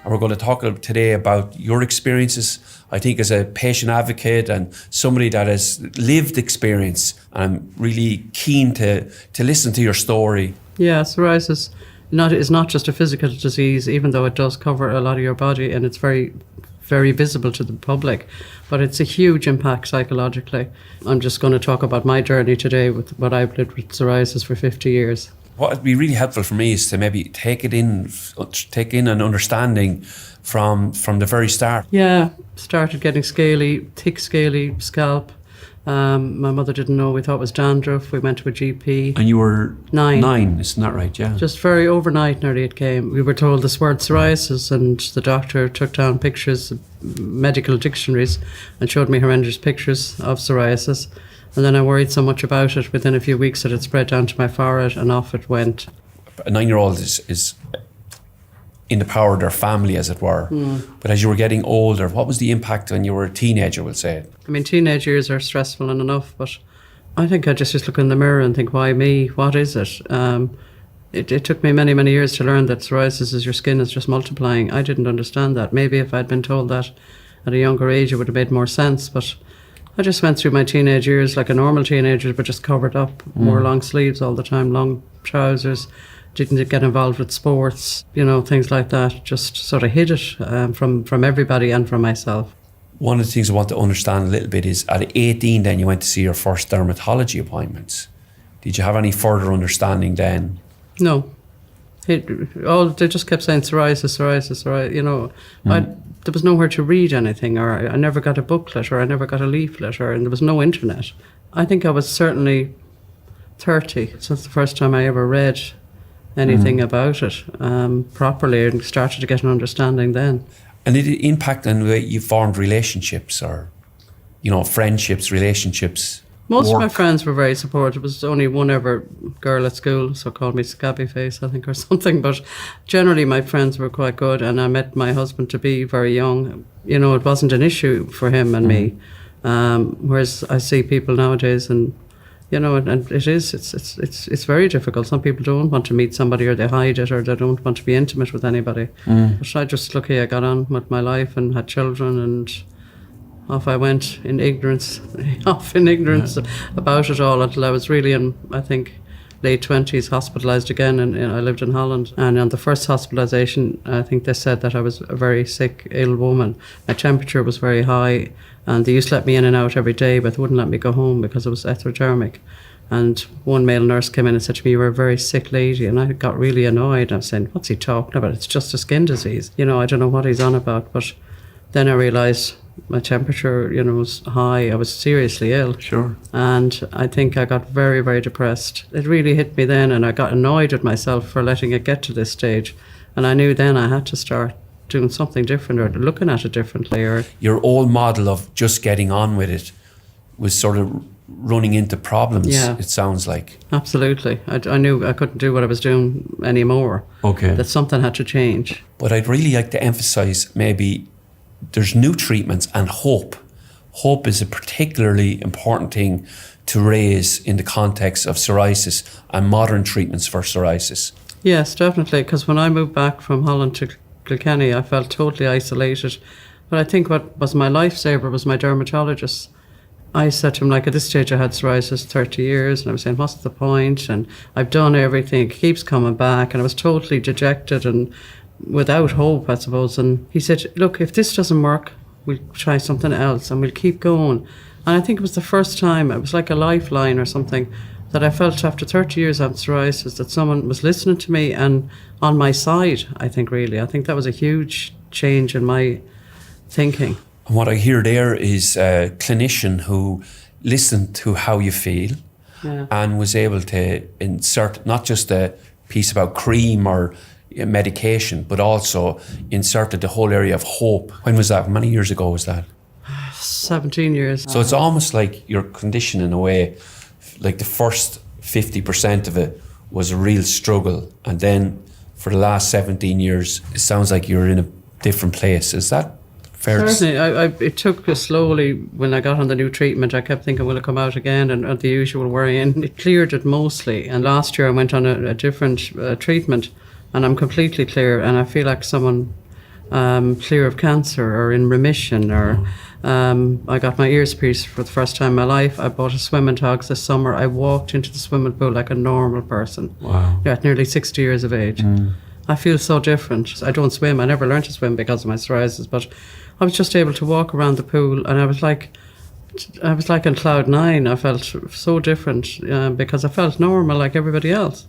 and we're going to talk today about your experiences, I think, as a patient advocate and somebody that has lived experience. I'm really keen to listen to your story. Yeah, psoriasis is not just a physical disease, even though it does cover a lot of your body and it's very, very visible to the public, but it's a huge impact psychologically. I'm just going to talk about my journey today with what I've lived with psoriasis for 50 years. What would be really helpful for me is to maybe take in an understanding from the very start. Yeah, started getting thick scaly scalp. My mother didn't know, we thought it was dandruff. We went to a GP. And you were 9, isn't that right? Yeah. Just very overnight nearly it came. We were told this word psoriasis, and the doctor took down pictures, medical dictionaries, and showed me horrendous pictures of psoriasis. And then I worried so much about it within a few weeks that it spread down to my forehead, and off it went. A 9-year-old is in the power of their family, as it were. But as you were getting older, what was the impact when you were a teenager, we'll say? I mean, teenage years are stressful enough, but I think I just look in the mirror and think, why me? What is it? It took me many, many years to learn that psoriasis is your skin is just multiplying. I didn't understand that. Maybe if I'd been told that at a younger age, it would have made more sense, but I just went through my teenage years like a normal teenager, but just covered up, wore long sleeves all the time, long trousers, didn't get involved with sports, things like that. Just sort of hid it from everybody and from myself. One of the things I want to understand a little bit is at 18 then you went to see your first dermatology appointments. Did you have any further understanding then? No. They just kept saying psoriasis. There was nowhere to read anything, or I never got a booklet, or I never got a leaflet, and there was no internet. I think I was certainly 30 since the first time I ever read anything about it properly, and started to get an understanding then. And did it impact on the way you formed relationships, or friendships, relationships? Most of my friends were very supportive. There was only one ever girl at school, so called me Scabby Face, I think, or something. But generally my friends were quite good, and I met my husband to be very young. It wasn't an issue for him and me. Whereas I see people nowadays, and it's very difficult. Some people don't want to meet somebody, or they hide it, or they don't want to be intimate with anybody. But I just lucky I got on with my life and had children, and off I went in ignorance about it all, until I was really in, I think, late 20s, hospitalised again, and I lived in Holland. And on the first hospitalisation, I think they said that I was a very sick, ill woman. My temperature was very high, and they used to let me in and out every day, but they wouldn't let me go home because it was ectodermic. And one male nurse came in and said to me, "You were a very sick lady." And I got really annoyed. I was saying, "What's he talking about? It's just a skin disease. I don't know what he's on about." But then I realised my temperature, was high. I was seriously ill. Sure. And I think I got very, very depressed. It really hit me then, and I got annoyed at myself for letting it get to this stage. And I knew then I had to start doing something different, or looking at it differently. Or your old model of just getting on with it was sort of running into problems, it sounds like. Absolutely. I knew I couldn't do what I was doing anymore. Okay. That something had to change. But I'd really like to emphasise maybe there's new treatments and hope. Hope is a particularly important thing to raise in the context of psoriasis and modern treatments for psoriasis. Yes, definitely, because when I moved back from Holland to Kilkenny, I felt totally isolated. But I think what was my lifesaver was my dermatologist. I said to him, at this stage I had psoriasis 30 years, and I was saying, what's the point? And I've done everything, it keeps coming back, and I was totally dejected and without hope, I suppose. And he said, "Look, if this doesn't work, we'll try something else and we'll keep going." And I think it was the first time, it was like a lifeline or something, that I felt after 30 years of psoriasis that someone was listening to me and on my side, I think that was a huge change in my thinking. And what I hear there is a clinician who listened to how you feel and was able to insert not just a piece about cream or medication, but also inserted the whole area of hope. When was that? How many years ago was that? 17 years. So it's almost like your condition in a way, like the first 50% of it was a real struggle, and then for the last 17 years, it sounds like you're in a different place. Is that fair? Certainly. It took slowly. When I got on the new treatment, I kept thinking, will it come out again? And the usual worry. And it cleared it mostly. And last year I went on a different treatment, and I'm completely clear, and I feel like someone clear of cancer or in remission, or I got my ears pierced for the first time in my life. I bought a swimming togs this summer. I walked into the swimming pool like a normal person. Wow. Yeah, at nearly 60 years of age. I feel so different. I don't swim. I never learned to swim because of my psoriasis, but I was just able to walk around the pool, and I was like on cloud nine. I felt so different because I felt normal like everybody else.